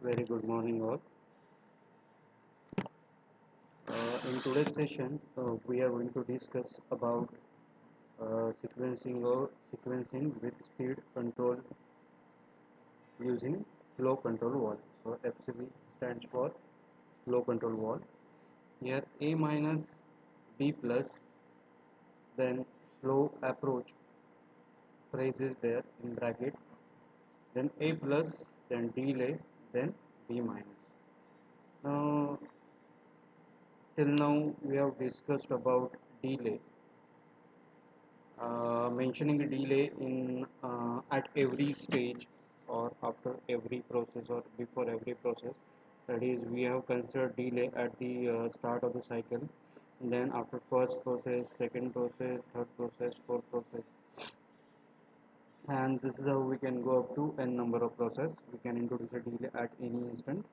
Very good morning, all. In today's session, we are going to discuss about sequencing with speed control using flow control wall. So FCV stands for flow control wall. Here A minus B plus, then slow approach phrase is there in bracket, then A plus, then delay, then B minus. Now till now we have discussed about delay, mentioning a delay in at every stage or after every process or before every process. That is, we have considered delay at the start of the cycle, then after first process, second process, third process, fourth process, and this is how we can go up to n number of process. We can introduce a delay at any instant,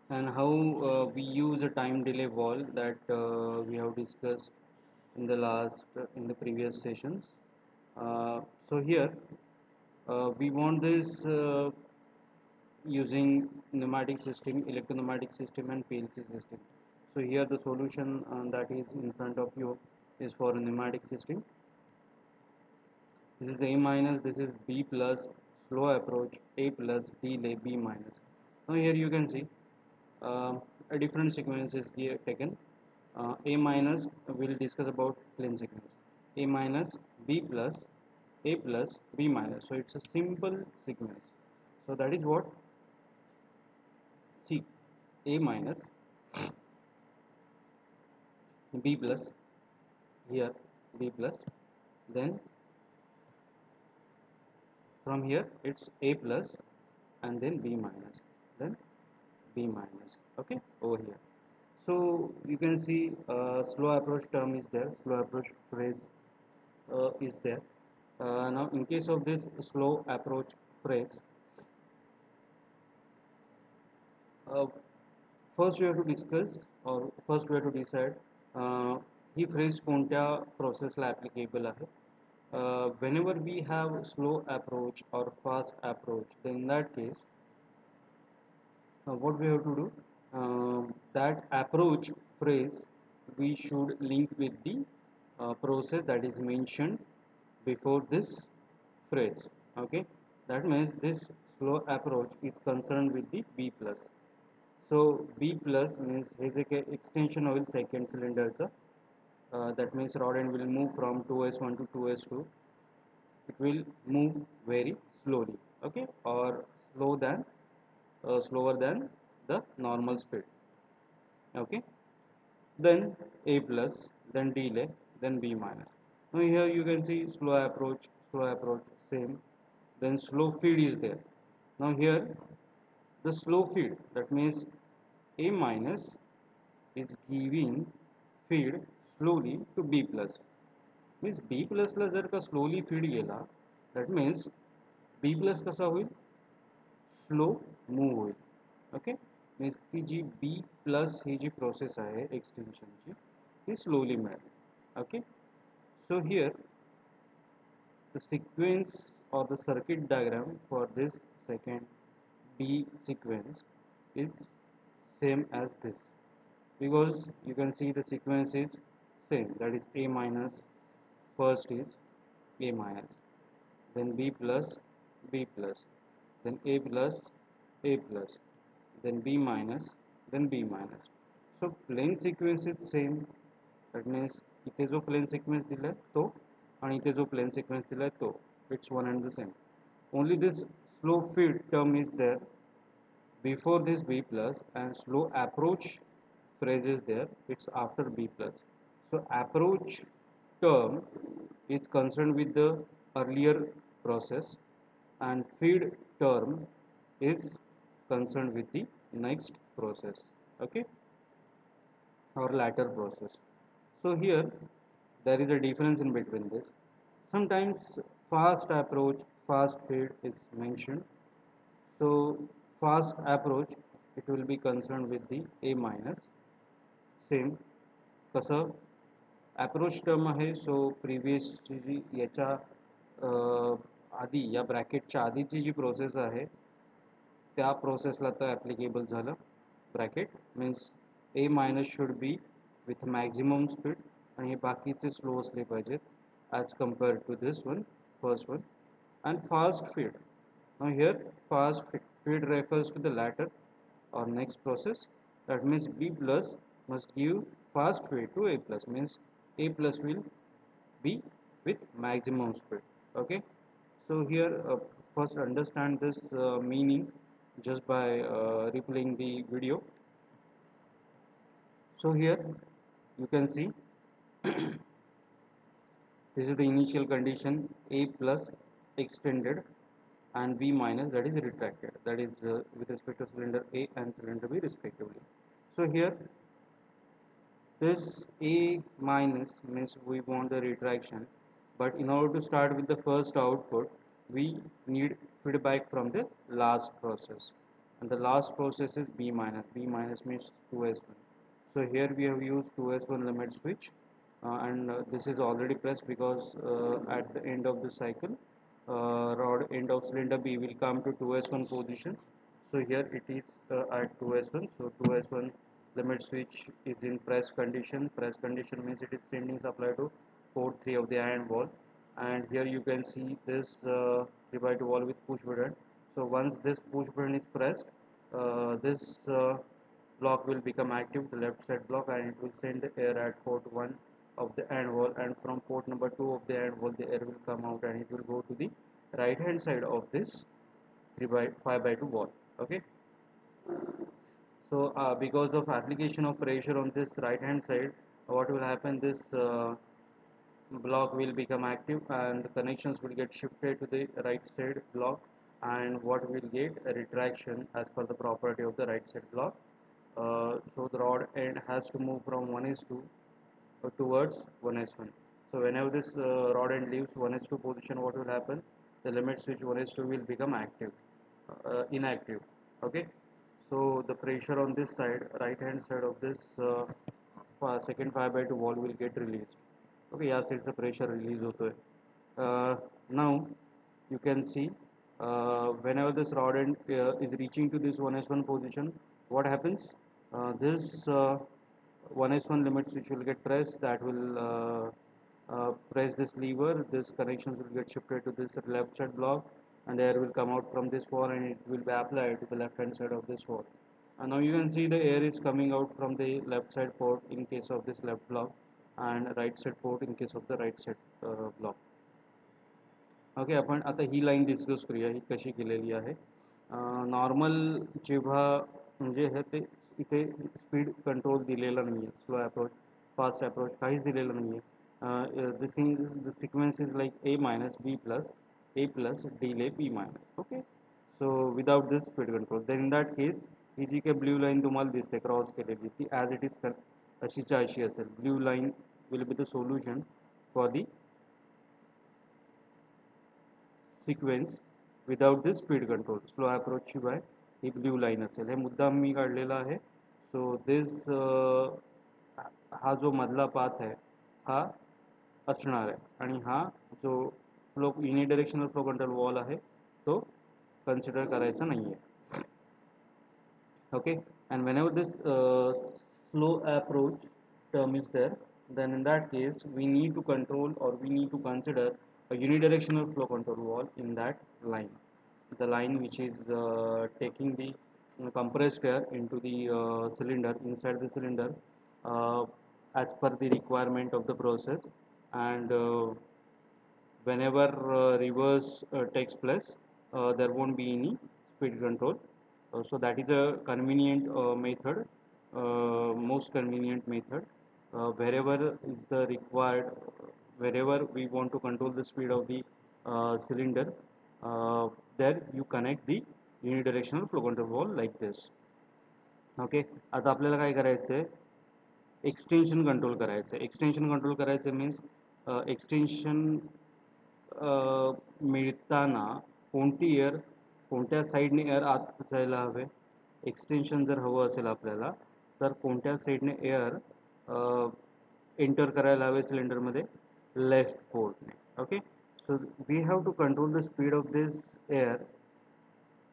and how we use a time delay wall that we have discussed in the previous sessions. So here we want this using pneumatic system, electropneumatic system, and PLC system. So here the solution that is in front of you is for a pneumatic system. This is A minus, this is B plus, slow approach, A plus, delay, B minus. Now here you can see a different sequence is here taken. A minus, we will discuss about plain sequence. A minus, B plus, A plus, B minus. So it's a simple sequence. So that is what, see, A minus, B plus, here B plus, then from here it's A plus, and then B minus, then B minus, okay, over here. So you can see slow approach term is there, slow approach phrase is there. Now in case of this slow approach phrase, uh, first we have to discuss, or first we have to decide he phrase कोणत्या प्रोसेसला applicable आहे. Whenever we have slow approach or fast approach, then in that case what we have to do, that approach phrase we should link with the process that is mentioned before this phrase. Okay, that means this slow approach is concerned with the B plus. So B plus means हे जे काही extension होईल second cylinder चा, that means rod end will move from 2s1 to 2s2. It will move very slowly, okay, or slower than the normal speed, okay. Then A plus, then delay, then B minus. Now here you can see slow approach, same. Then slow feed is there. Now here the slow feed, that means A minus is giving feed slowly to B plus. Means B plus ला जर का slowly feed गेला, that means B plus कसा होईल, slow move होईल. Okay, means की G B plus ही जी process आहे एक्सटेन्शनची ती slowly मिळेल. Okay, so here the sequence or the circuit diagram for this second B sequence is same as this, because you can see the sequence is same, that is A minus, first is A minus, then B plus, B plus, then A plus, A plus, then B minus, then B minus. So plane sequence is same, that means इथे जो plane sequence दिलाय तो आणि इथे जो plane sequence दिलाय तो, it's one and the same. Only this slow feed term is there before this B plus, and slow approach phrase is there, it's after B plus. So approach term is concerned with the earlier process, and feed term is concerned with the next process, okay, or latter process. So here there is a difference in between this. Sometimes fast approach, fast feed is mentioned. So fast approach, it will be concerned with the A minus, same. कसं approach term आहे, so previous जी याच्या आधी या ब्रॅकेटच्या आधीची जी process आहे त्या प्रोसेसला तर ॲप्लिकेबल झालं. Bracket means A minus should be with maximum speed आणि हे बाकीचे स्लो असले पाहिजेत as compared to this one first one. And fast feed. Now here fast feed refers to the latter or next process. That means B plus must give fast feed to A plus, means A plus will be with maximum speed. Okay, so here first understand this meaning just by replaying the video. So here you can see this is the initial condition, A plus extended and B minus, that is retracted, that is with respect to cylinder A and cylinder B respectively. So here this A minus means we want the retraction, but in order to start with the first output we need feedback from the last process, and the last process is B minus. B minus means 2s1. So here we have used 2s1 limit switch, and this is already pressed because at the end of the cycle rod end of cylinder B will come to 2s1 position. So here it is at 2s1. So 2s1 limit switch is in press condition. Press condition means it is sending supply to port 3 of the iron wall, and here you can see this 3x2 wall with push button. So once this push button is pressed, this block will become active, the left side block, and it will send air at port 1 of the iron wall, and from port number 2 of the iron wall the air will come out and it will go to the right hand side of this 3 by 5 by 2 wall. Okay, so because of application of pressure on this right hand side, what will happen, this block will become active and the connections will get shifted to the right side block, and what will get a retraction as per the property of the right side block. So the rod end has to move from 1s2 towards 1s1. So whenever this rod end leaves 1s2 position, what will happen, the limit switch 1s2 will become active, inactive. Okay, so the pressure on this side, right hand side of this second 5 by 2 wall will get released. Okay, या साईडचा pressure release होतोय. Now you can see whenever this rod end is reaching to this 1s1 position, what happens, this 1s1 limit switch will get pressed, that will press this lever, this connections will get shifted to this left side block, and air will come out from this wall and it will be applied to the left hand side of this wall. And now you can see the air is coming out from the left side port in case of this left block, and right side port in case of the right side block. Okay, आपण आता ही line discuss करूया, ही कशी केलेली आहे. Normal जेव्हा म्हणजे हे ते इथे स्पीड कंट्रोल दिलेला नाही आहे, स्लो अप्रोच फास्ट अप्रोच काहीच दिलेलं नाही आहे. The sequence is like A minus B plus A plus delay B minus. Okay, so without this speed control, then in that case ही जी काही ब्ल्यू लाईन तुम्हाला दिसते क्रॉस केलेली, ती ॲज इट इज अशीच्या अशी असेल. Blue line will be the solution for the sequence without this speed control. Slow approach शिवाय ही ब्ल्यू लाईन असेल. हे मुद्दाम मी काढलेला आहे. सो दिस हा जो मधला पाथ आहे हा असणार आहे, आणि हा जो flow unidirectional flow control valve आहे तो कन्सिडर करायचा नाही आहे. Okay, and whenever this slow approach term is there, then in that case we need to control or we need to consider a unidirectional flow control wall in that line, the line which is taking the compressed air into the cylinder, inside the cylinder, uh, as per the requirement of the process, and whenever reverse takes place, there won't be any speed control. So that is a convenient method, most convenient method. Wherever is the required, wherever we want to control the speed of the cylinder, there you connect the unidirectional flow control wall like this. Okay, आता आपल्याला काय करायचं आहे, extension control करायचं आहे. Extension control करायचं means extension मिळताना कोणती air कोणत्या साईडने एअर आत जायला हवे. एक्सटेन्शन जर हवं असेल आपल्याला तर कोणत्या साईडने एअर एंटर करायला हवे सिलेंडरमध्ये, लेफ्ट पोर्टने. Okay, so we have to control the speed of this air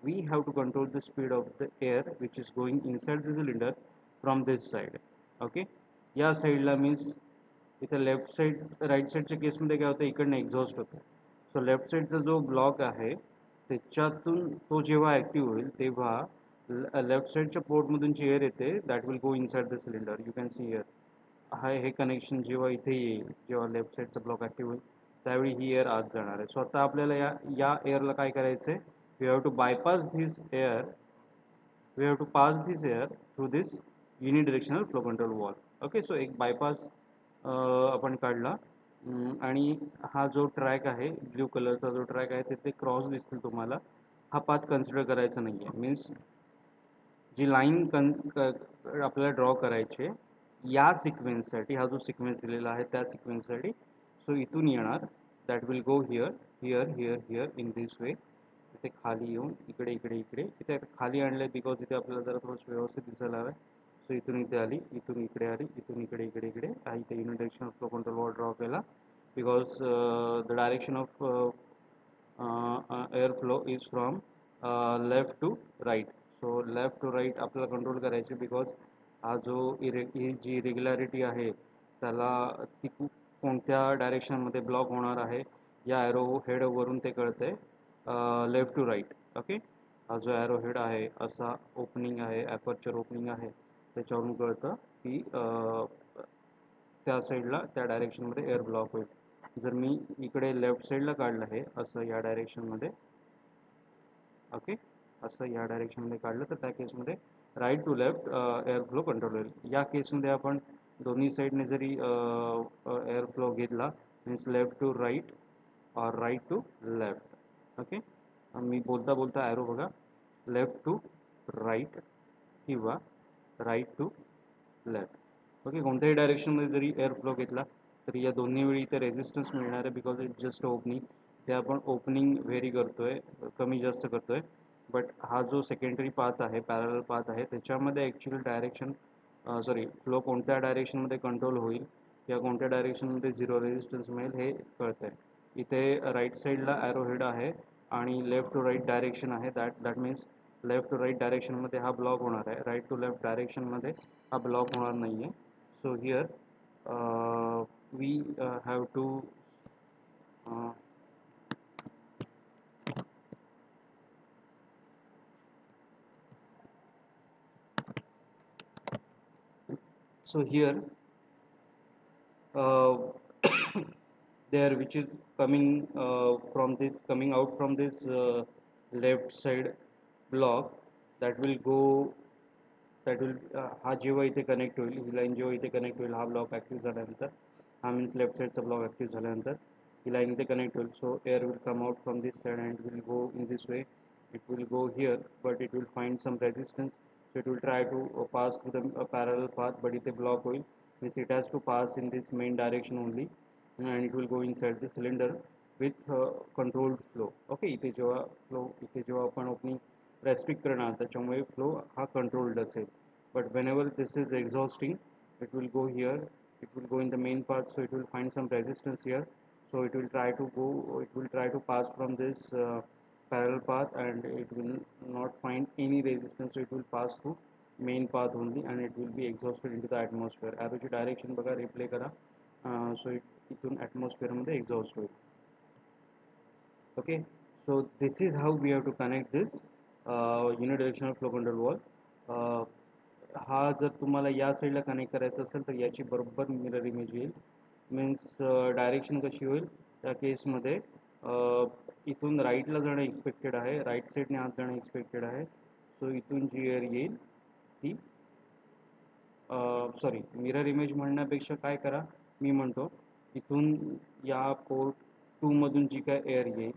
we have to control the speed of the air which is going inside the cylinder from this side. Okay, या साईडला means इथे left side right साईडच्या केसमध्ये काय होतं, इकडनं exhaust होतं. So left साईडचा जो ब्लॉक आहे त्याच्यातून तो जेव्हा ॲक्टिव्ह होईल तेव्हा लेफ्ट साईडच्या पोर्टमधून जी एअर येते that will go inside the cylinder. You can see air हे कनेक्शन जेव्हा इथे येईल, जेव्हा लेफ्ट साईडचा ब्लॉक ॲक्टिव्ह होईल त्यावेळी ही एअर आत जाणार आहे. सो आता आपल्याला या एअरला काय करायचं आहे, we have to bypass this air, we have to pass this air through this unidirectional flow control valve. Okay, so एक बायपास आपण काढला आणि हा जो ट्रॅक आहे ब्ल्यू कलरचा जो ट्रॅक आहे तिथे क्रॉस दिसतील तुम्हाला, हा पाथ कन्सिडर करायचा नाही आहे. मीन्स जी लाईन आपल्याला ड्रॉ करायची आहे या सिक्वेन्ससाठी, हा जो सिक्वेन्स दिलेला आहे त्या सिक्वेन्ससाठी, सो इथून येणार that will go here here here here in this वे. इथे खाली येऊन इकडे इकडे इकडे इथे खाली आणले बिकॉज इथे आपल्याला जरा थोडंसं व्यवस्थित दिसायला हवं. सो इथून इथे आली, इथून इकडे आली, इथून इकडे इकडे इकडे इथे unidirectional flow control valve draw केला because the direction of air flow is from left to right. So left to right आपल्याला कंट्रोल करायचे बिकॉज हा जो ही जी इरेग्युलॅरिटी आहे त्याला ती कोणत्या डायरेक्शनमध्ये ब्लॉक होणार आहे या ॲरो हेडवरून ते कळते लेफ्ट टू राईट. ओके, हा जो ॲरो हेड आहे असा ओपनिंग आहे, ॲपर्चर ओपनिंग आहे, त्याच्यावरून कळतं की त्या साईडला त्या डायरेक्शनमध्ये एअर ब्लॉक होईल. जर मी इकडे लेफ्ट साईडला काढलं आहे असं या डायरेक्शनमध्ये, ओके असं या डायरेक्शनमध्ये काढलं तर त्या केसमध्ये right to left air flow control होईल. या केसमध्ये आपण दोन्ही साईडने जरी एअर फ्लो घेतला मीन्स लेफ्ट टू राईट और राईट टू लेफ्ट. ओके, मी बोलता बोलता ॲरो बघा, लेफ्ट टू राईट किंवा राईट टू लेफ्ट. ओके, कोणत्याही डायरेक्शनमध्ये जरी एअर फ्लो घेतला तरी या दोन्ही वेळी इथे रेजिस्टन्स मिळणार आहे बिकॉज इट जस्ट ओपनिंग. ते आपण ओपनिंग व्हेरी करतोय, कमी जास्त करतोय. बट हा जो सेकंडरी पाथ आहे, पॅरलल पाथ आहे, त्याच्यामध्ये ॲक्च्युअली डायरेक्शन फ्लो कोणत्या डायरेक्शनमध्ये कंट्रोल होईल किंवा कोणत्या डायरेक्शनमध्ये झिरो रेजिस्टन्स मिळेल हे कळतं आहे. इथे राईट साईडला ॲरो हेड आहे आणि लेफ्ट टू राईट डायरेक्शन आहे. That means left to right डायरेक्शनमध्ये हा ब्लॉक होणार आहे, राईट टू लेफ्ट डायरेक्शनमध्ये हा ब्लॉक होणार नाही आहे. So here we have to so here there which is coming coming out from this left side block that will go that will हा जेव्हा इथे कनेक्ट होईल, ही लाईन जेव्हा इथे कनेक्ट होईल, हा ब्लॉक ॲक्टिव्ह झाल्यानंतर, हा मीन्स लेफ्ट साईडचा ब्लॉक ॲक्टिव्ह झाल्यानंतर ही लाईन इथे कनेक्ट होईल. So air will come out from this side and will go in this way. It will go here but it will find some resistance, so it will try to pass through the parallel path, but if a block oil means it has to pass in this main direction only and it will go inside the cylinder with controlled flow. Okay, इथे जेव्हा आपण opening restrict करणार त्याच्यामुळे flow हा controlled असेल. But whenever this is exhausting it will go here, it will go in the main path, so it will find some resistance here, so it will try to pass from this parallel path and it will not find any resistance, so it will pass through main path only and it will be exhausted into the atmosphere. Arrowची direction बघा, replay करा. So इथून ॲटमॉस्फिअरमध्ये exhaust होईल. Okay, so this is how we have to connect this unidirectional flow control valve. हा जर तुम्हाला या साईडला कनेक्ट करायचं असेल तर याची बरोबर मिरर इमेज येईल. मीन्स डायरेक्शन कशी होईल त्या केसमध्ये इथून राईटला जाणं एक्सपेक्टेड आहे, राईट साईडने आत जाणं एक्सपेक्टेड आहे. सो इथून जी एअर येईल ती मिरर इमेज म्हणण्यापेक्षा काय करा, मी म्हणतो इथून या पोर्ट 2 मधून जी काय एअर येईल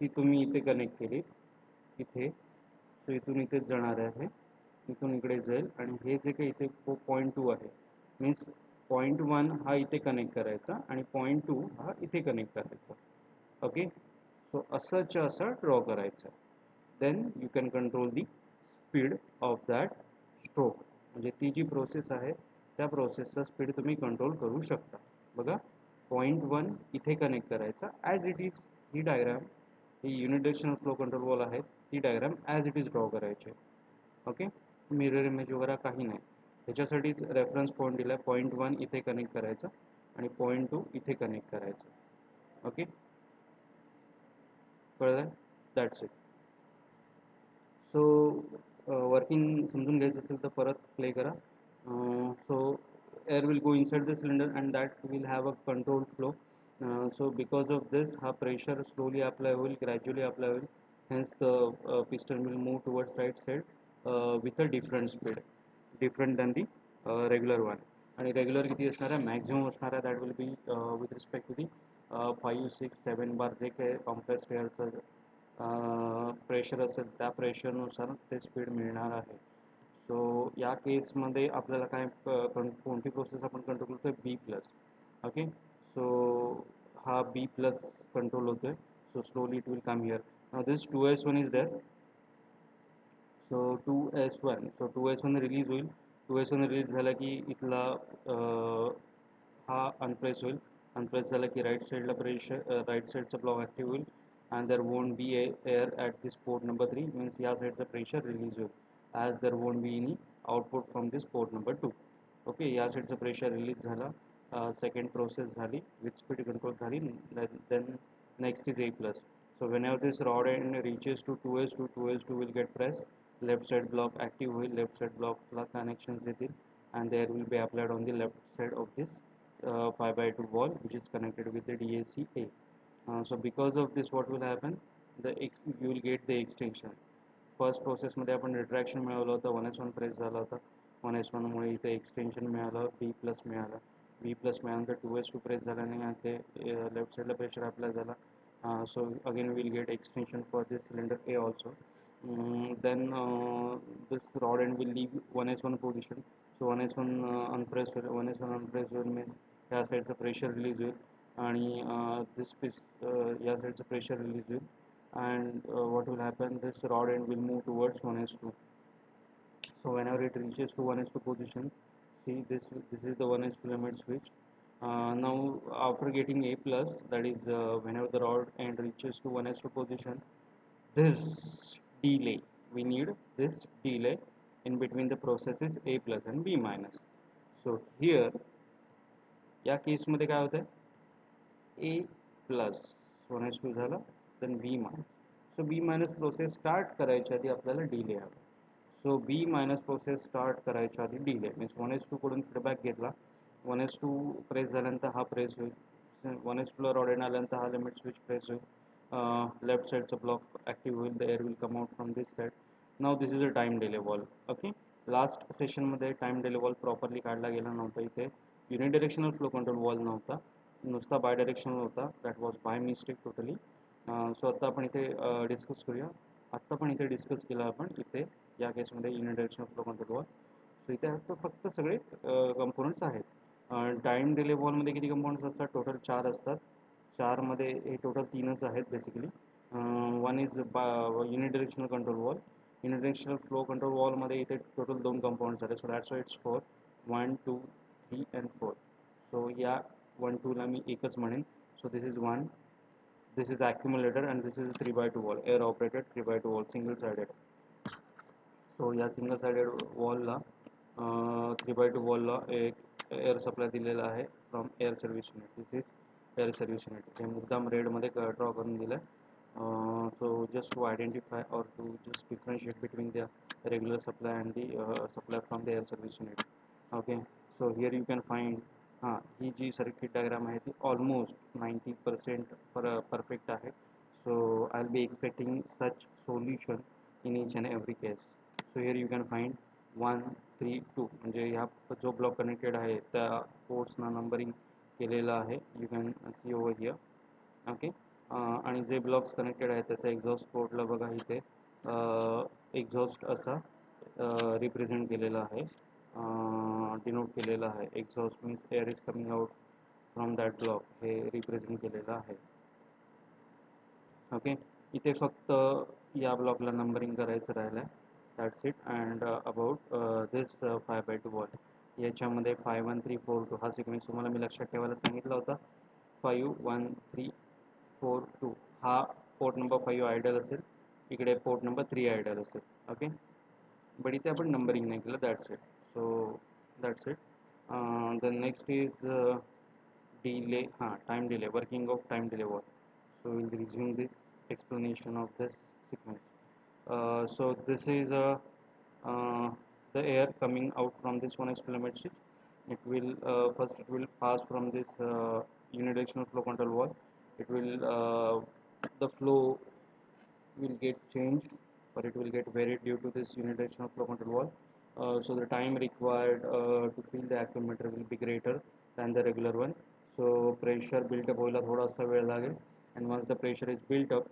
ती तुम्ही इथे कनेक्ट केली इथे, सो इथून इथेच जाणार आहे, इथून इकडे जाईल आणि हे जे काही इथे पॉईंट 2 आहे मीन्स पॉईंट 1 हा इथे कनेक्ट करायचा आणि पॉईंट 2 हा इथे कनेक्ट करायचा. ओके, सो असंच्या असं ड्रॉ करायचं. Then you can control the speed of that stroke. म्हणजे ती जी प्रोसेस आहे त्या प्रोसेसचा स्पीड तुम्ही कंट्रोल करू शकता. बघा, पॉईंट 1 इथे कनेक्ट करायचा ॲज इट इज. ही डायग्राम ही युनिडिरेक्शनल फ्लो कंट्रोल वॉल आहे. ती diagram as it is draw करायची. ओके, मिरर इमेज वगैरे काही नाही. ह्याच्यासाठीच रेफरन्स पॉईंट दिला आहे. पॉईंट 1 इथे कनेक्ट करायचं आणि पॉईंट 2 इथे कनेक्ट करायचं. ओके, कळलं? That's it. सो वर्किंग समजून घ्यायचं असेल तर परत प्ले करा. सो air will go inside the cylinder and that will have a controlled flow. So because of this, pressure slowly apply will, gradually apply will, hence the piston will move towards right side with a different speed, different than the regular one. आणि regular किती असणार आहे, maximum असणार आहे, that will be with respect to the 5, 6, 7 bar जे काही compressed एअरचं pressure असेल त्या प्रेशरनुसार ते स्पीड मिळणार आहे. सो या केसमध्ये आपल्याला काय कोणती प्रोसेस आपण कंट्रोल करतो आहे, बी प्लस. ओके, सो हा बी प्लस कंट्रोल होतो आहे. So slowly it will come here. Now this 2s1 is there. So 2s1, so 2s1 release होईल. 2s1 रिलीज झाला की इथला हा अनप्रेस होईल. अनप्रेस झाला की राईट साईडला प्रेशर, राईट साईडचा ब्लॉक ॲक्टिव्ह होईल and there won't be air at this port number 3, means या साईडचा प्रेशर रिलीज होईल, as there won't be any output from this port number 2. Okay, या साईडचा प्रेशर रिलीज झाला, सेकंड प्रोसेस झाली, with speed control झाली. Then next is A plus. So whenever this rod end reaches to 2s2, 2s2 will get pressed, left side block active होईल, left side block ला connections येतील and there will be applied on the left side of this 5x2 wall which is connected with the DAC-A. So because of this what will happen, you will get the extension. First प्रोसेसमध्ये आपण रिट्रॅक्शन मिळवलं होतं, 1s1 press झाला होता, 1s1मुळे इथे extension मिळालं, B plus मिळालं, B plus मिळाल्यानंतर 2s2 प्रेस झाल्याने ते लेफ्ट साईडला प्रेशर अप्लाय झाला. So again will get extension for this cylinder A also. then this rod end will leave 1s1 position. So 1s1 unpressed होईल, 1s1 unpressed होईल means ह्या साईडचं pressure release होईल आणि this या साईडचं प्रेशर रिलीज होईल and what will happen, this rod end will move towards 1s2. So whenever it reaches to 1s2 position, see this is the 1s2 limit switch. Now after getting A plus, that is whenever the rod end reaches to 1s2 position, this delay, we need this delay in between the processes A plus and B minus. So here या केसमध्ये काय होतं आहे, A plus 1s2 झालं, then B minus. सो B minus process start करायच्या आधी आपल्याला delay हवा. सो B मायनस प्रोसेस स्टार्ट करायच्या आधी डिले मीन्स 1s2 कडून फीडबॅक घेतला, 1s2 प्रेस झाल्यानंतर हा प्रेस होईल, 1s2 रॉड एंड आल्यानंतर हा लिमिट स्विच प्रेस होईल, लेफ्ट साईडचा ब्लॉक ॲक्टिव्ह होईल, the air will come out from this side. Now this is a time delay valve. Okay, last सेशनमध्ये टाईम डिले वॉल प्रॉपरली काढला गेला नव्हता. इथे युनिडायरेक्शनल फ्लो कंट्रोल वॉल नव्हता, नुसता बाय डायरेक्शनल होता, that was by mistake totally. So आत्ता आपण इथे डिस्कस करूया. आत्ता पण इथे डिस्कस केलं आपण इथे या केसमध्ये युनिडायरेक्शनल फ्लो कंट्रोल वॉल. सो इथे फक्त सगळे कंपोनंट्स आहेत. टाईम डिले वॉलमध्ये किती कंपोनंट्स असतात, टोटल 4 असतात. 4मध्ये हे टोटल 3च आहेत basically. One is unidirectional control valve. Unidirectional flow control वॉलमध्ये इथे टोटल 2 कंपाऊंड्स आहेत. So that's why it's 4, 1, 2, 3 and 4. So या 1, 2 ला मी एकच म्हणेन. So this is 1, this is accumulator and this is 3x2 wall, air operated 3x2 wall, single sided. So या single sided वॉलला 3x2 वॉलला एक एअर सप्लाय दिलेला आहे from air service unit. This is air service unit. हे मुद्दाम रेडमध्ये draw करून दिलं आहे. So just to identify or to just differentiate between the regular supply and the supply from the air service unit. Okay, so here you can find ही जी circuit diagram आहे ती ऑलमोस्ट 90% परफेक्ट आहे. So I will be expecting such solution in each and every case. So here you can find 1, 3, 2 म्हणजे ह्या जो block connected आहे त्या पोर्ट्सना नंबरिंग केलेलं आहे. You can C over here. Okay, आणि जे ब्लॉक्स कनेक्टेड आहेत त्याचा एक्झॉस्ट पोर्टला बघा इथे एक्झॉस्ट असा रिप्रेझेंट केलेला आहे, डिनोट केलेला आहे. Exhaust means air is coming out from that block, हे रिप्रेझेंट केलेलं आहे. ओके, इथे फक्त या ब्लॉकला नंबरिंग करायचं राहिलं आहे, that's it. And about this 5x2 wall, याच्यामध्ये 5, 1, 3, 4, 2 हा सिक्वेन्स तुम्हाला मी लक्षात ठेवायला सांगितला होता. 5, 1, 3, 4, 2 हा पोर्ट नंबर 5 आयडल असेल, इकडे पोर्ट नंबर 3 आयडियल असेल. ओके, बट इथे आपण नंबरिंग नाही केलं. That's it. So that's it. The next is delay, time delay, working of time delay was. So we'll resume this explanation of this sequence. So this is uh, the air coming out from this one experiment switch. It will first it will pass from this unidirectional flow control valve. It will the flow will get changed, or it will get varied due to this unidirectional flow control valve. So the time required to fill the accumuletor will be greater than the regular one. So pressure built up होयला थोडासा वेळ लागेल, and once the pressure is built up,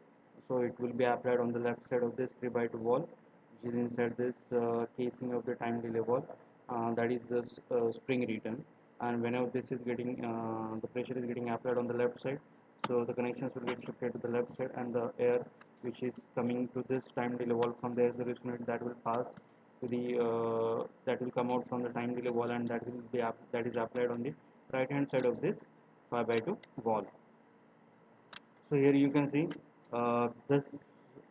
so it will be applied on the left side of this 3x2 valve, which is inside this casing of the time delay valve. That is the spring return, and whenever this is getting the pressure is getting applied on the left side, so the connections will get shifted to the left side, and the air which is coming to this time delay valve from the air service unit, that will pass to the that will come out from the time delay valve, and that will be that is applied on the right hand side of this 5x2 valve. So here you can see this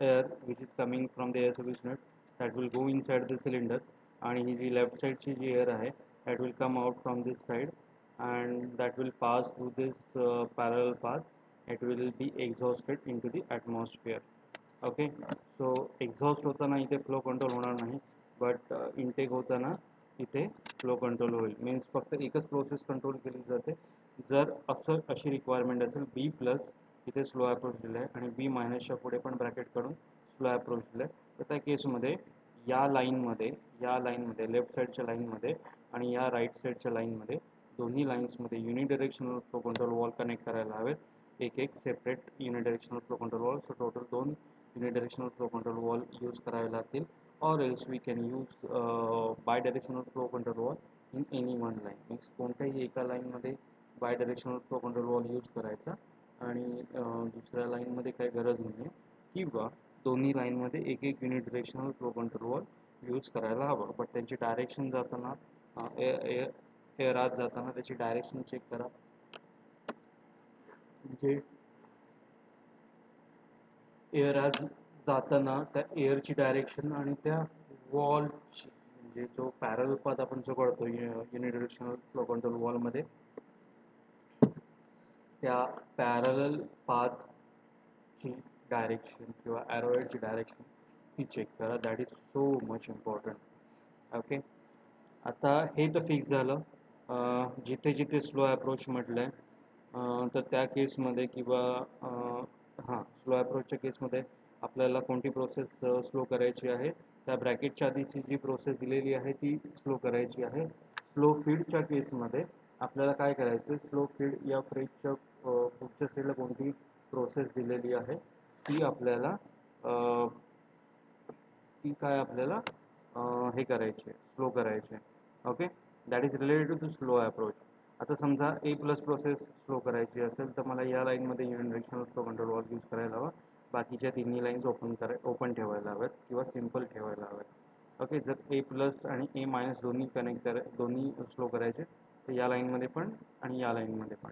air which is coming from the air service unit, that will go inside the cylinder, and he ji left side ची जी air आहे that will come out from this side, and that will pass through this parallel path. It will be exhausted into the atmosphere. Okay, so exhaust होताना इथे flow control होणार नाही, but intake होताना इथे flow control होईल. Means फक्त एकच process control केली जाते. जर असं अशी रिक्वायरमेंट असेल बी प्लस इथे स्लो अप्रोच दिलं आहे आणि बी मायनसच्या पुढे पण ब्रॅकेट काढून स्लो अप्रोच दिलं आहे, तर त्या केसमध्ये या लाईनमध्ये लेफ्ट साईडच्या लाईनमध्ये आणि या राईट साईडच्या लाईनमध्ये दोन्ही लाईन्समध्ये unidirectional flow control valve connect करायला हवेत, एक एक separate unidirectional flow control valve. So total 2 unidirectional flow control wall use करावे लागतील, or else we can use bidirectional flow control wall in any one line. Means कोणत्याही एका लाईनमध्ये bidirectional flow control wall use करायचा आणि दुसऱ्या लाईनमध्ये काही गरज नाही आहे, किंवा दोन्ही लाईनमध्ये एक एक युनिडिरेक्शनल फ्लो कंट्रोल वॉल यूज करायला हवं. बट त्यांची डायरेक्शन जाताना एअर आत जाताना त्याची डायरेक्शन चेक करा. म्हणजे एअर आज जाताना त्या एअरची डायरेक्शन आणि त्या वॉलची, म्हणजे जो पॅरल पाथ आपण जो काढतो युनिडिरेक्शनल फ्लो कंट्रोल वॉलमध्ये, त्या पॅरल पाथची डायरेक्शन किंवा ॲरोहेडची डायरेक्शन ती चेक करा. That is so much important. Okay, आता हे तर फिक्स झालं. जिथे जिथे स्लो अप्रोच म्हटलं आहे, तर त्या केसमध्ये किंवा स्लो अप्रोचच्या केसमध्ये आपल्याला कोणती प्रोसेस स्लो करायची आहे, त्या ब्रॅकेटच्या आधीची जी प्रोसेस दिलेली आहे ती स्लो करायची आहे. स्लो फीडच्या केसमध्ये आपल्याला काय करायचं आहे, स्लो फीड या फ्रेजच्या पुढच्या साईडला कोणती प्रोसेस दिलेली आहे ती आपल्याला हे करायचे, स्लो करायचे. Okay, that is related to slow approach. आता समजा ए प्लस प्रोसेस स्लो करायची असेल तर मला या लाईनमध्ये युनिडिरेक्शनल फ्लो कंट्रोल वॉल यूज करायला हवा, बाकीच्या तिन्ही लाईन्स ओपन ठेवायला हव्यात किंवा सिम्पल ठेवायला हव्यात. ओके, जर ए प्लस आणि ए मायनस दोन्ही स्लो करायचे तर या लाईनमध्ये पण आणि या लाईनमध्ये पण.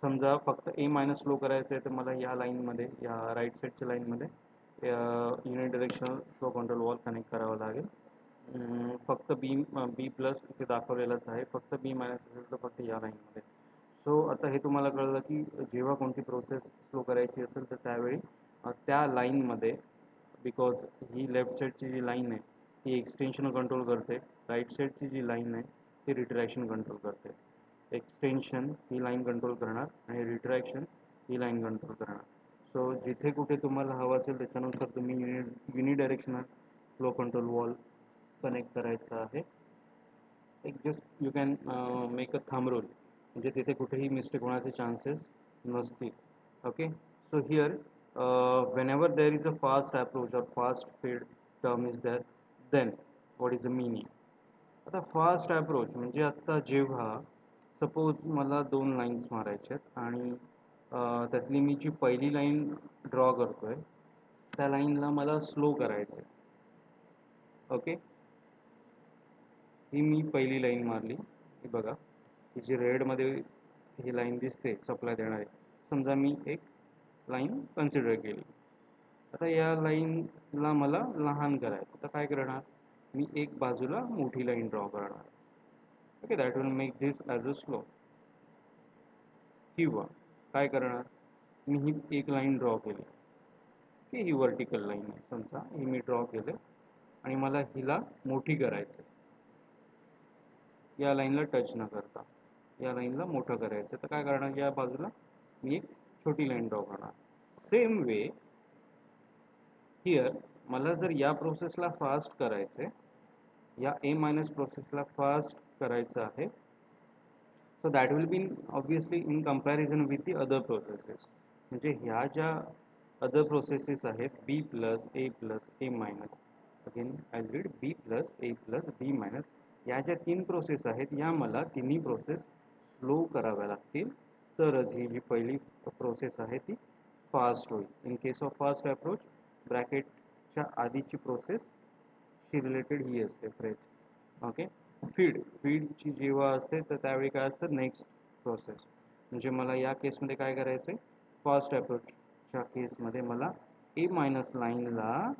समजा फक्त ए मायनस स्लो करायचं आहे तर मला या लाईनमध्ये, या राईट साईडच्या लाईनमध्ये युनिडिरेक्शनल फ्लो कंट्रोल वॉल कनेक्ट करावं लागेल. फक्त बी प्लस इथे दाखवलेलंच आहे, फक्त बी मायनस असेल तर फक्त या लाईनमध्ये. सो आता हे तुम्हाला कळलं की जेव्हा कोणती प्रोसेस स्लो करायची असेल तर त्यावेळी त्या लाईनमध्ये, बिकॉज ही लेफ्ट साईडची जी लाईन आहे ती एक्सटेन्शन कंट्रोल करते, राईट साईडची जी लाईन आहे ती रिट्रॅक्शन कंट्रोल करते. एक्सटेन्शन ही लाईन कंट्रोल करणार आणि रिट्रॅक्शन ही लाईन कंट्रोल करणार. सो जिथे कुठे तुम्हाला हवं असेल त्याच्यानुसार तुम्ही unidirectional flow control valve connect करायचा आहे. एक just you can make a thumb rule, म्हणजे तिथे कुठेही मिस्टेक होण्याचे चान्सेस नसतील. Okay, so here whenever there is a fast approach or fast fade term is there, then what is the meaning? आता fast approach म्हणजे आता जेव्हा suppose मला 2 लाईन्स मारायच्या आहेत आणि त्यातली मी जी पहिली लाईन ड्रॉ करतोय त्या लाईनला मला स्लो करायचं आहे. ओके, ही मी पहिली लाईन मारली, ही बघा, ही जी रेडमध्ये ही लाईन दिसते सप्लाय देणारी, समजा मी एक लाईन कन्सिडर केली. आता या लाईनला मला लहान करायचं, तर काय करणार, मी एक बाजूला मोठी लाईन ड्रॉ करणार. Okay, that will make this as a slow. किंवा काय करणार, मी ही एक लाईन ड्रॉ केली की ही वर्टिकल लाईन आहे समजा, ही मी ड्रॉ केले आणि मला हिला मोठी करायचं, या लाईनला टच न करता या लाईनला मोठं करायचं, तर काय करणार, या बाजूला मी एक छोटी लाईन ड्रॉ करणार. सेम वे हिअर मला जर या प्रोसेसला फास्ट करायचे, या ए मायनस प्रोसेसला फास्ट करायचं आहे, so that will be obviously in comparison with the other processes. म्हणजे ह्या ज्या अदर प्रोसेसेस आहेत, B plus A minus, again I read B plus B minus, या ज्या तीन प्रोसेस आहेत या मला तिन्ही प्रोसेस स्लो कराव्या लागतील, तरच ही जी पहिली प्रोसेस आहे ती फास्ट होईल. In case of fast approach, ब्रॅकेटच्या आधीची प्रोसेस शी रिलेटेड ही असते फ्रेज. ओके, फीडची जेव्हा असते तर त्यावेळी काय असतं, नेक्स्ट प्रोसेस. म्हणजे मला या केसमध्ये काय करायचं आहे, फास्ट अप्रोचच्या केसमध्ये मला ए मायनस लाईनला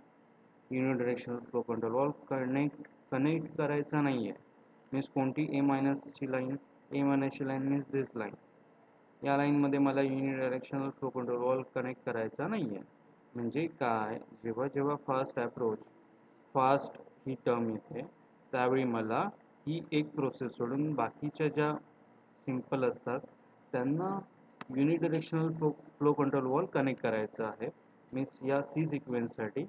unidirectional flow control valve connect करायचा नाही आहे. मीन्स कोणती ए मायनसची लाईन, ए मायनसची लाईन मीन्स दिस लाईन, या लाईनमध्ये मला unidirectional flow control valve connect करायचा नाही आहे. म्हणजे काय, जेव्हा जेव्हा फास्ट अप्रोच, फास्ट ही टर्म येते त्यावेळी मला ही एक प्रोसेस सोडून बाकीच्या ज्या सिंपल असतात त्यांना unidirectional flow control valve connect करायचं आहे. मीन्स या सी सिक्वेन्ससाठी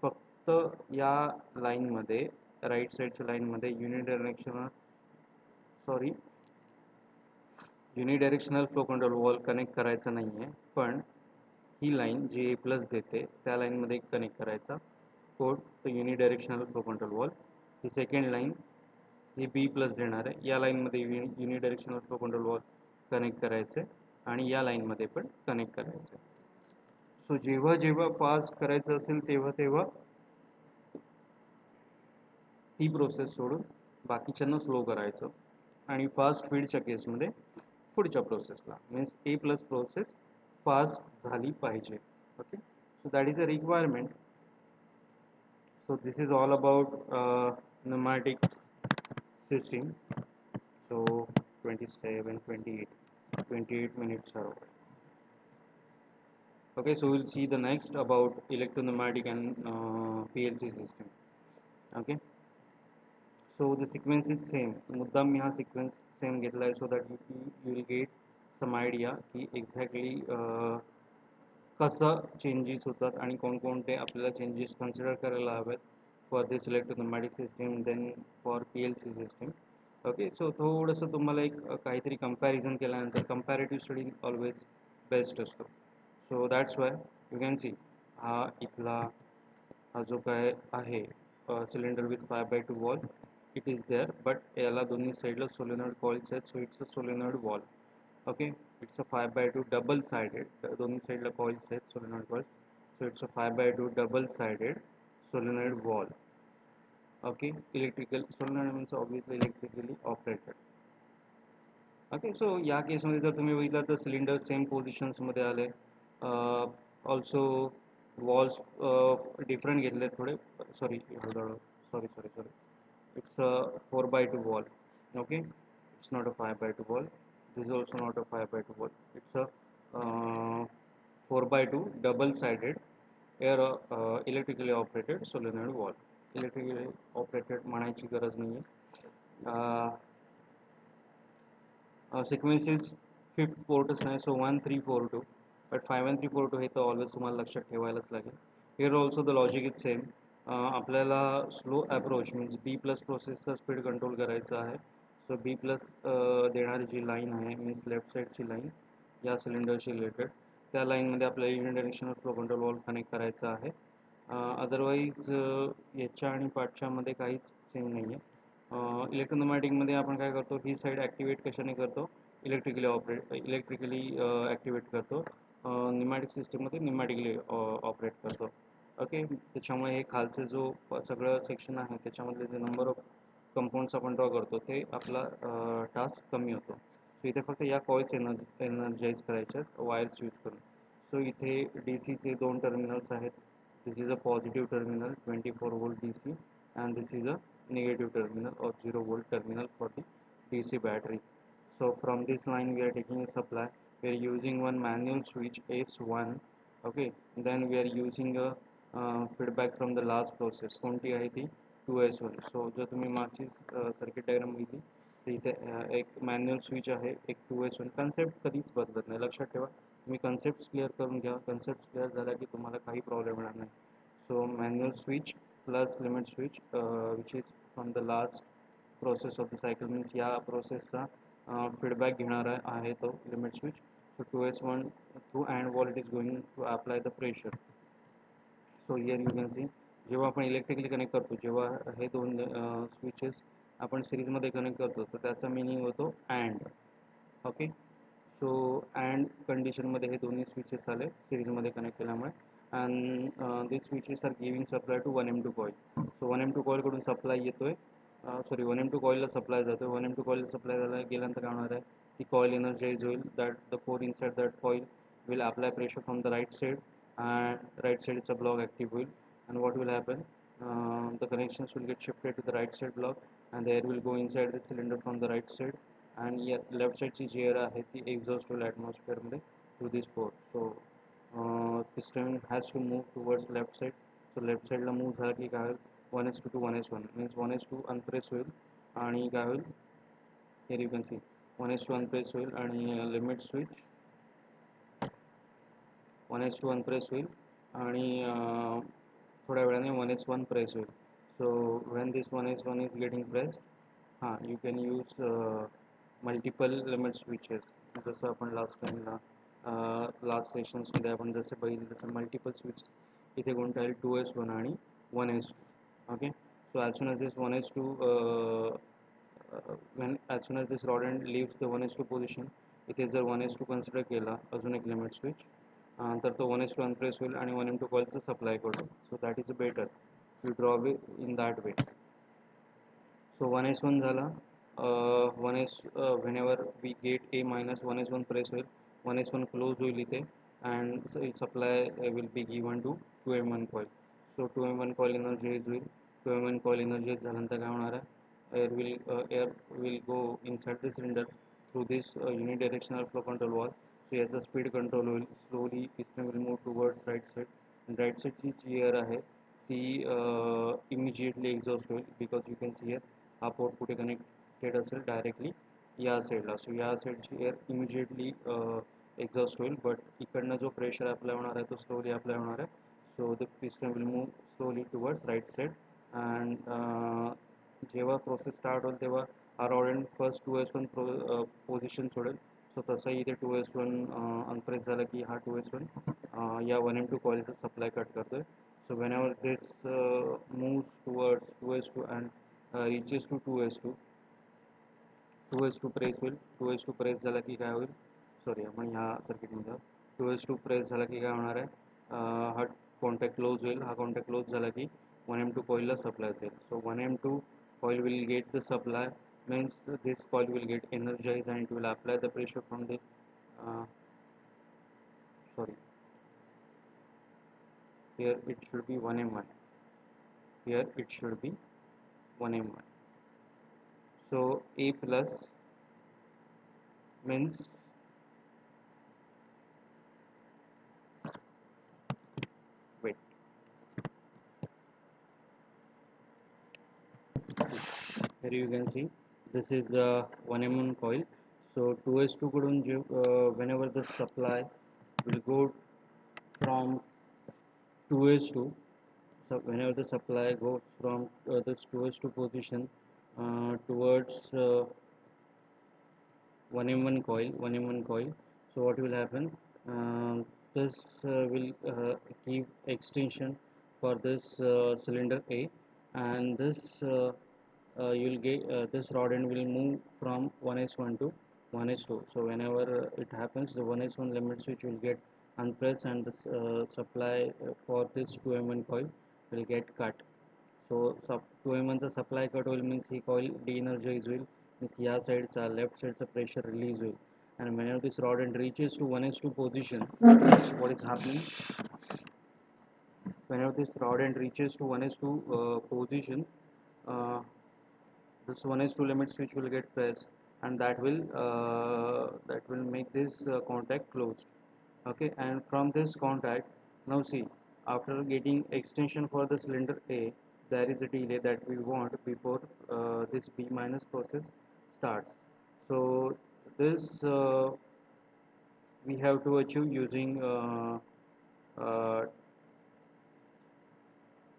फक्त या लाईनमध्ये, राईट साईडच्या लाईनमध्ये unidirectional flow control valve connect करायचा नाही आहे, पण ही लाईन जी ए प्लस देते त्या लाईनमध्ये कनेक्ट करायचा कोड, तो युनिडायरेक्शनल फ्लो कंट्रोल वॉल्व. ही सेकंड लाईन ही बी प्लस देणार आहे, या लाईनमध्ये unidirectional flow control valve connect करायचे आणि या लाईनमध्ये पण कनेक्ट करायचे. सो जेव्हा जेव्हा फास्ट करायचं असेल तेव्हा तेव्हा ती प्रोसेस सोडून बाकीच्यांना स्लो करायचं, आणि फास्ट फीडच्या केसमध्ये पुढच्या प्रोसेसला, मीन्स ए प्लस प्रोसेस फास्ट झाली पाहिजे. Okay, so that is a requirement. So this is all about pneumatic system. So 27, 28 minutes are over. Okay, so we'll see the next about electropneumatic and PLC system. Okay, so the sequence is same. मुद्दाम मी हा sequence same घेतला आहे, so that you will get some idea की exactly कसं changes होतात आणि कोणकोणते आपल्याला चेंजेस कन्सिडर करायला हवेत for this electropneumatic system, then for PLC system. Okay, so थोडंसं तुम्हाला एक काहीतरी कंपॅरिझन केल्यानंतर कंपॅरेटिव्ह स्टडी ऑलवेज बेस्ट असतो. So that's why you can see हा इथला हा जो काय आहे cylinder with 5x2 valve, it is there, but याला दोन्ही साईडला सोलेनॉइड कॉइल्स आहेत, so it's a solenoid valve. Okay, it's a 5x2 double sided, दोन्ही साईडला कॉइल्स आहेत solenoid coils, so it's a 5x2 double sided solenoid valve. Okay, electrical solenoid means obviously electrically operated. Okay, so या केसमध्ये जर तुम्ही बघितलं तर cylinder same पोझिशन्समध्ये आले, ऑल्सो वॉल्स डिफरंट घेतले थोडे, sorry it's a 4x2 wall. Okay, it's not a 5x2 wall, this is also not a 5x2 wall, it's a 4x2 double sided air electrically operated solenoid wall. Electrically operated म्हणायची गरज नाही आहे. Sequences fifth पोर्टच नाही, सो 1 3 4 2, but 5 1 3 4 2 हे तर always तुम्हाला लक्षात ठेवायलाच लागेल. Here also the logic is same. आपल्याला slow approach means B plus प्रोसेसचा स्पीड कंट्रोल करायचा आहे. सो बी प्लस देणारी जी लाईन आहे मीन्स लेफ्ट साईडची लाईन या सिलेंडरशी रिलेटेड, त्या लाईनमध्ये आपल्याला unidirectional flow control valve connect करायचा आहे. अदरवाईज याच्या आणि पाठच्यामध्ये काहीच चेंज नाही आहे. इलेक्ट्रोन्यूमॅटिकमध्ये आपण काय करतो, ही साईड ॲक्टिवेट कशाने करतो, इलेक्ट्रिकली ॲक्टिवेट करतो. न्यूमॅटिक सिस्टीममध्ये न्यूमॅटिकली ऑपरेट करतो. ओके, त्याच्यामुळे हे खालचं जो सगळं सेक्शन आहे त्याच्यामधले जे नंबर ऑफ कंपाऊंड्स आपण ड्रॉ करतो ते आपला टास्क कमी होतो. सो इथे फक्त या कॉइल्स एनर्जाइज करायच्या आहेत वायर्स यूज करून. सो इथे DC चे 2 टर्मिनल्स आहेत, This is a positive terminal 24 volt DC, and this is a negative terminal or 0 volt terminal for the DC battery. So from this line we are taking a supply. We are using one manual switch S1. Okay, then we are using a feedback from the last process. कोणती आहे ती 2S1. So जर तुम्ही मागची circuit diagram बघितली तर इथे एक मॅन्युअल स्विच आहे, एक 2S1. कन्सेप्ट कधीच बदलत नाही, लक्षात ठेवा. तुम्ही कन्सेप्ट क्लिअर करून घ्या. कन्सेप्ट क्लिअर झाला की तुम्हाला काही प्रॉब्लेम येणार नाही. So manual switch plus limit switch, which is from the last process of the cycle, means या प्रोसेसचा feedback घेणारा आहे तो limit switch. So 2S1 through AND wall it is going to apply the pressure. So here you can see, जेव्हा आपण electrically connect करतो, जेव्हा हे दोन switches आपण सिरीजमध्ये कनेक्ट करतो तर त्याचा मिनिंग होतो अँड. ओके, सो अँड कंडिशनमध्ये हे दोन्ही स्विचेस आले सिरीजमध्ये कनेक्ट केल्यामुळे. And this switches are giving supply to 1M2 coil. So 1M2 कॉईलकडून सप्लाय येतोय, सॉरी 1M2 कॉईलला सप्लाय जातो. 1M2 कॉईलला सप्लाय झाला गेल्यानंतर काय होणार आहे, ती कॉईल एनर्जाइज होईल. That the core inside that coil will apply pressure from the right side, and right side is a block active wheel. And what will happen, the connections will get shifted to the right side block, and the air will go inside the cylinder from the right side, and left side ची जी air आहे ती exhaust होईल atmosphere मध्ये through this port. So piston has to move towards left side. So left side La move झाला की काय होईल, 1s2 to 1s1 means 1s2 unpress होईल आणि काय होईल, here you can see 1s2 unpress होईल आणि limit switch 1s2 unpress होईल आणि थोड्या वेळाने 1s1 प्रेस होईल. सो when this 1s1 is getting pressed, हां you can use multiple limit switches. जसं आपण लास्ट टाईमला लास्ट सेशन्समध्ये आपण जसे बघितलं तसं मल्टिपल स्विच इथे कोणतं आहे 2s1 आणि 1s2. Okay, so as soon as this 1s2 as soon as this rod end leaves the 1s2 position, इथे जर 1s2 कन्सिडर केला अजून एक लिमिट स्विच, तर तो 1s2 अनप्रेस होईल आणि 1m2 कॉईलचं सप्लाय करू. So that is better, you draw in that way. So 1s1 झाला, 1s whenever we get a minus 1s1 press होईल, 1s1 क्लोज होईल इथे and supply will be given to 2m1 coil. So 2m1 coil energise होईल. 2m1 coil energise झाल्यानंतर काय होणार आहे, air will go inside the cylinder through this unidirectional flow control valve. So याचा speed control होईल. Slowly piston will move towards right side. Right साईडची जी air आहे ती इमिजिएटली एक्झॉस्ट होईल, because you can see here हा port कुठे connected असेल डायरेक्टली या साईडला. सो या साईडची एअर इमिजिएटली एक्झॉस्ट होईल, बट इकडनं जो प्रेशर अप्लाय होणार आहे तो स्लोली अप्लाय होणार आहे. So the piston will move slowly towards right side. And जेव्हा प्रोसेस स्टार्ट होईल तेव्हा हा rod and first 2s1 position सोडेल. सो तसंही इथे 2s1 अनप्रेस झाला की हा 2s1 या 1m2 कॉईलचा सप्लाय कट करतोय. सो whenever this moves towards 2s2 and reaches to 2s2, 2s2 press होईल. 2s2 प्रेस झाला की काय होईल, सॉरी आपण ह्या सर्किटमध्ये 2s2 प्रेस झाला की काय होणार आहे, हा कॉन्टॅक्ट क्लोज होईल. हा कॉन्टॅक्ट क्लोज झाला की 1m2 कॉईलला सप्लाय जाईल. सो 1m2 coil will get the supply, means this coil will get energized and it will apply the pressure from the sorry, here it should be 1m1, here it should be 1m1. So A plus means wait, here you can see this is a 1m1 coil. So 2s2 कडून जे whenever the supply will go from 2s2, so whenever the supply goes from this 2s2 position towards 1m1 coil, 1m1 coil, so what will happen, this will give extension for this cylinder A, and this you will get this rod end will move from 1s1 to 1s2. So whenever it happens, the 1s1 limit switch will get unpressed and the supply for this 2m1 coil will get cut. So 2m1 चा supply cut होईल means ही coil de-energize होईल, means या साईडचा left साईडचा pressure release होईल. and whenever this rod end reaches to 1s2 position, what is happening, whenever this rod end reaches to 1s2 position, uh, this 1s2 limit switch will get pressed, and that will make this contact closed. Okay, and from this contact, now see, after getting extension for the cylinder A, there is a delay that we want before this B minus process starts. So this we have to achieve using uh,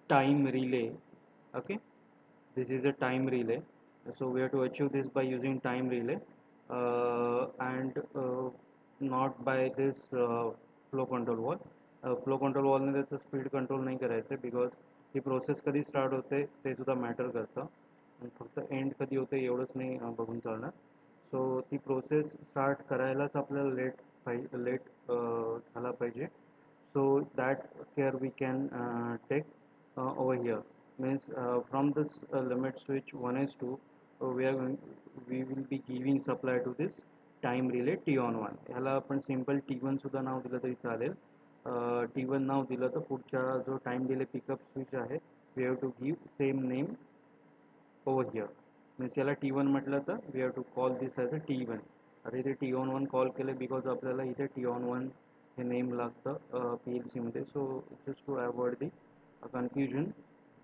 time relay. Okay, this is a time relay, so we have to achieve this by using time relay, and not by this flow control wall. Flow control वॉलने त्याचं speed control नाही करायचं आहे, because ही process कधी start होते ते सुद्धा मॅटर करतं, फक्त एंड कधी होते एवढंच नाही बघून चालणार. सो ती प्रोसेस स्टार्ट करायलाच आपल्याला लेट झाला पाहिजे. So that care we can take over here, means from this limit switch 1 is 2, we will be giving supply to this time relay T on 1. ह्याला आपण simple T1 सुद्धा नाव दिलं तरी चालेल. T1 नाव दिलं तर पुढचा जो time delay pickup switch आहे, we have to give same name over here. Means याला T1 म्हटलं तर we have to call this as a T1. आता इथे T on 1 कॉल केलं बिकॉज आपल्याला इथे T on 1 हे नेम लागतं PLC मध्ये. So just to avoid the confusion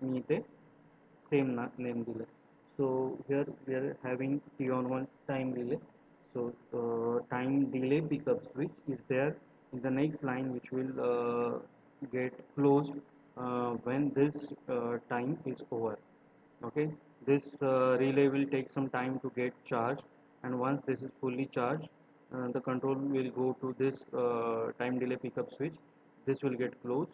मी इथे सेम नेम दिलं. So here we are having T on 1 time relay. So time delay pickup switch is there in the next line, which will get closed when this time is over. Okay, this relay will take some time to get charged, and once this is fully charged, the control will go to this time delay pickup switch. This will get closed,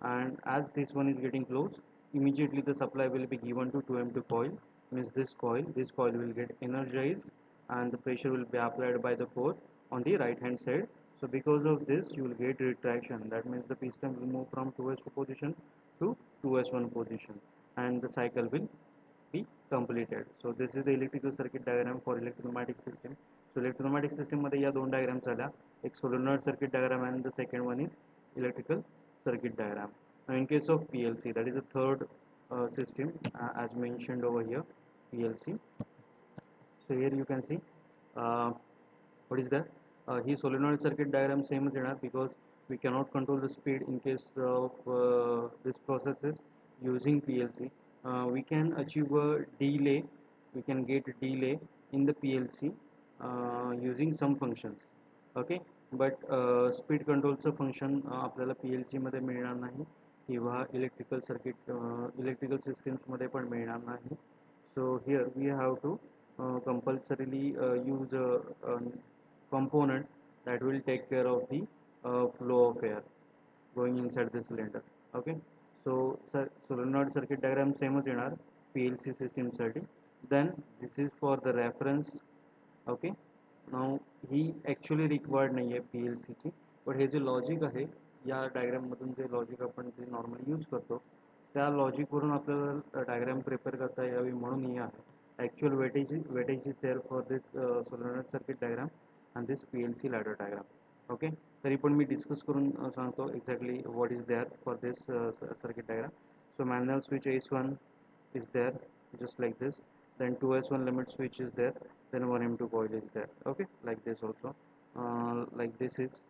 and as this one is getting closed, immediately the supply will be given to 2M2 coil. Means this coil will get energized, and the pressure will be applied by the core on the right hand side. So because of this, you will get retraction. That means the piston will move from 2s2 position to 2s1 position, and the cycle will be completed. So this is the electrical circuit diagram for electropneumatic system. So electropneumatic system मध्ये या दोन diagrams आल्या, एक solenoid circuit diagram and the second one is electrical circuit diagram. Now in case of PLC, that is the third system as mentioned over here, PLC. So here you can see what is that. He solenoid circuit diagram same येणार because we cannot control the speed in case of this processes using PLC. We can achieve a delay, we can get a delay in the PLC using some functions. Okay, but speed controlचं function आपल्याला PLC मध्ये मिळणार नाही किंवा electrical सिस्टम्समध्ये पण मिळणार नाही. So here we have to compulsorily use a component that will take care of the flow of air going inside the cylinder. Okay, so solenoid circuit diagram same येणार PLC system साठी. Then this is for the reference. Okay, now he actually required नाही आहे PLC ची, but hey J logic आहे या diagram मधून जे logic आपण जे normally use करतो त्या लॉजिक वरून आपल्याला डायग्राम प्रिपेअर करता यावी म्हणून ही आहे. Actual weightage is there for this solenoid circuit diagram and this PLC ladder diagram. Okay, तरी पण मी डिस्कस करून सांगतो exactly what is there for this circuit diagram. So manual switch S1 is there just like this, then 2S1 limit switch is there, then 1M2 coil is there. Okay, like this also, like this is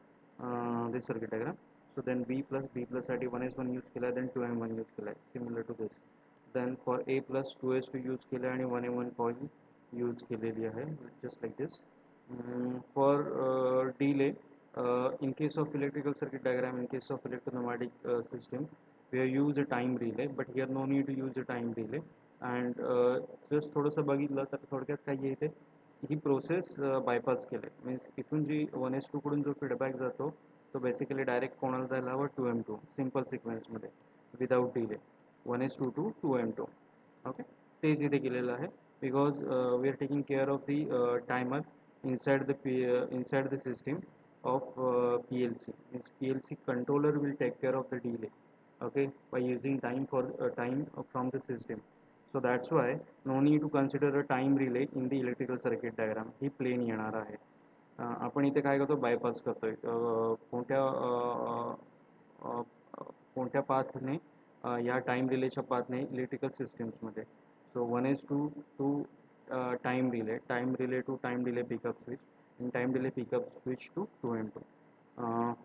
this circuit diagram. So then B plus साठी 1S1 use केला, then 2M1 use केला, similar to this. Then for A plus 2S2 use केले आणि 1M1 coil use केलेली आहे, just like this. For delay, in case of electrical circuit diagram, in case of electropneumatic system, we have used a time relay, but here no need to use a time relay. And just थोडंसं बघितलं तर थोडक्यात काय येते, ही process bypass केले. Means इथून जी 1S2 कडून जो फीडबॅक जातो तो बेसिकली डायरेक्ट कोणाला जायला हवा 2M2 सिम्पल सिक्वेन्समध्ये without delay 1S2 to 2M2. Okay, तेच इथे केलेलं आहे because we are taking care of the timer inside the system of PLC. Means PLC controller will take care of the delay, okay, by using time from the system. So that's why no need to consider a time relay in the electrical circuit diagram. ही plain येणार आहे. आपण इथे काय करतो, bypass करतोय कोणत्या कोणत्या पाथने या टाईम रिलेच्या पाथने इलेक्ट्रिकल सिस्टम्समध्ये. So 1:2 time relay to time delay pickup switch आणि time delay pickup switch to 2M2.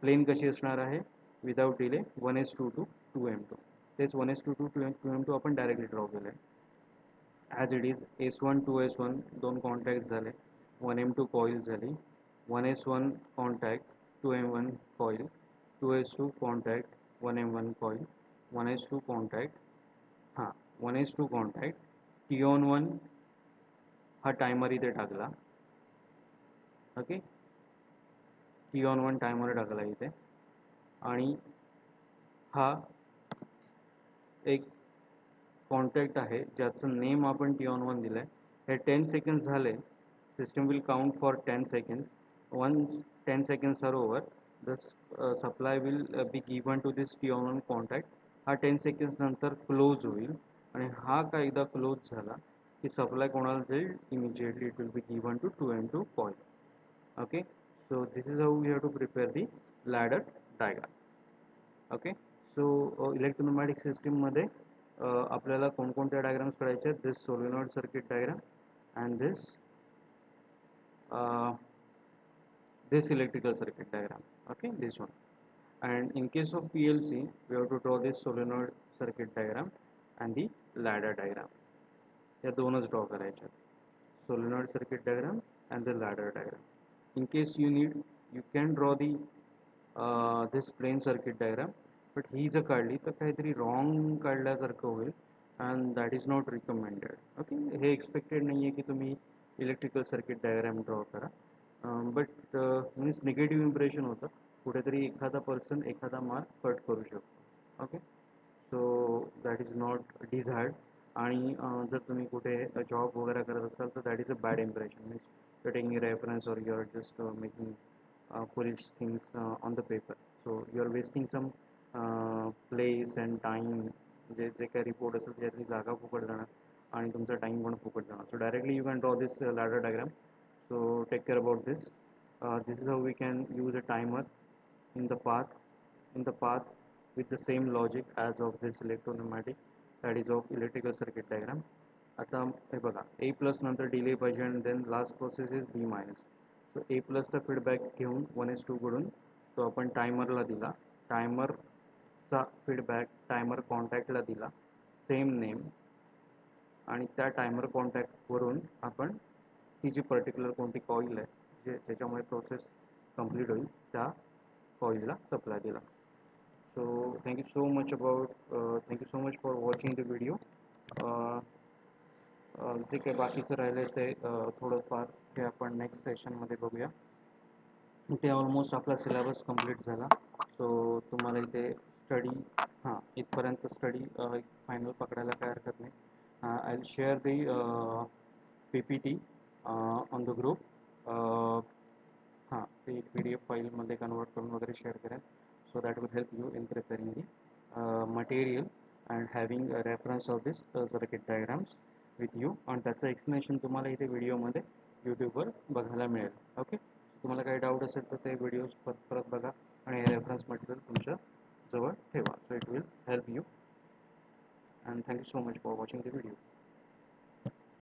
प्लेन कशी असणार आहे विदाउट डिले 1:2 टू 2M2. तेच 1:2 टू 2M2 आपण डायरेक्टली ड्रॉ केलं आहे. As it is S1 2S1 दोन कॉन्टॅक्ट झाले, 1M2 कॉईल झाली, 1S1 contact 2M1 coil, 2S2 contact 1M1 coil, 1S2 contact 1S2 contact T-on-1 हा टायमर इथे टाकला. ओके, T-on-1 टायमर टाकला इथे आणि हा एक कॉन्टॅक्ट आहे ज्याचं नेम आपण T-on-1 दिलं आहे. हे 10 सेकंड्स झाले. System will count for 10 seconds. Once 10 seconds are over, the supply will be given to this T-on-1 contact. हा 10 seconds नंतर क्लोज होईल आणि हा का एकदा क्लोज झाला की सप्लाय कोणाला जाईल, immediately it will be given to 2M2 coil. Okay, so this is how we have to prepare the ladder diagram. Okay, so electropneumatic सिस्टीममध्ये आपल्याला कोणकोणत्या डायग्राम्स करायचे आहेत. This solenoid circuit diagram and this electrical circuit diagram. Okay, this one. And in case of PLC, we have to draw this solenoid circuit diagram and the ladder diagram. या दोनच draw करायचे, solenoid circuit diagram and the ladder diagram. In case you need, you can draw the this plain circuit diagram, but ही जर काढली तर काहीतरी wrong काढल्यासारखं होईल and that is not recommended. Okay, हे expected नाही आहे की तुम्ही इलेक्ट्रिकल सर्किट डायग्राम ड्रॉ करा. बट मीन्स निगेटिव्ह इम्प्रेशन होतं, कुठेतरी एखादा पर्सन एखादा मार्क कट करू शकतो. Okay, so that is not desired. आणि जर तुम्ही कुठे जॉब वगैरे करत असाल तर that is a bad impression. Means you are taking reference और you are just making foolish things on the paper. So you are wasting some place and time. जे जे काही रिपोर्ट असेल त्यातली जागा फुकट जाणार आणि तुमचा टाईम पण फुकट जाणार. सो directly you can draw this ladder diagram. So take care about this. This is how we can use a timer in the path with the same logic as of this electropneumatic, that is of electrical circuit diagram. आता हे बघा, A plus नंतर delay पाहिजे आणि then last process is B minus. So A प्लसचा feedback घेऊन 1:2 कडून तो आपण टायमरला दिला. टायमरचा फीडबॅक टायमर कॉन्टॅक्टला दिला, सेम नेम, आणि त्या टायमर कॉन्टॅक्टवरून आपण ती जी पर्टिक्युलर कोणती कॉईल आहे जे त्याच्यामुळे प्रोसेस कंप्लीट होईल त्या कॉईलला सप्लाय दिला. So thank you so much for watching the video. जे काही बाकीचं राहिलं ते थोडंफार ते आपण नेक्स्ट सेशनमध्ये बघूया. ते ऑलमोस्ट आपला सिलेबस कंप्लीट झाला. सो तुम्हाला इथे स्टडी इथपर्यंत स्टडी फायनल पकडायला काय हरकत नाही. I will share the PPT on the group. ते PDF फाईलमध्ये कन्वर्ट करून वगैरे शेअर करेन. सो that will help you in preparing the material and having a reference of this circuit diagrams with you. आणि त्याचं एक्सप्लेनेशन तुम्हाला इथे व्हिडिओमध्ये यूट्यूबवर बघायला मिळेल. ओके, तुम्हाला काही डाऊट असेल तर ते व्हिडिओज परत बघा आणि हे रेफरन्स मटेरियल तुमच्या जवळ ठेवा. So it will help you. And thank you so much for watching the video.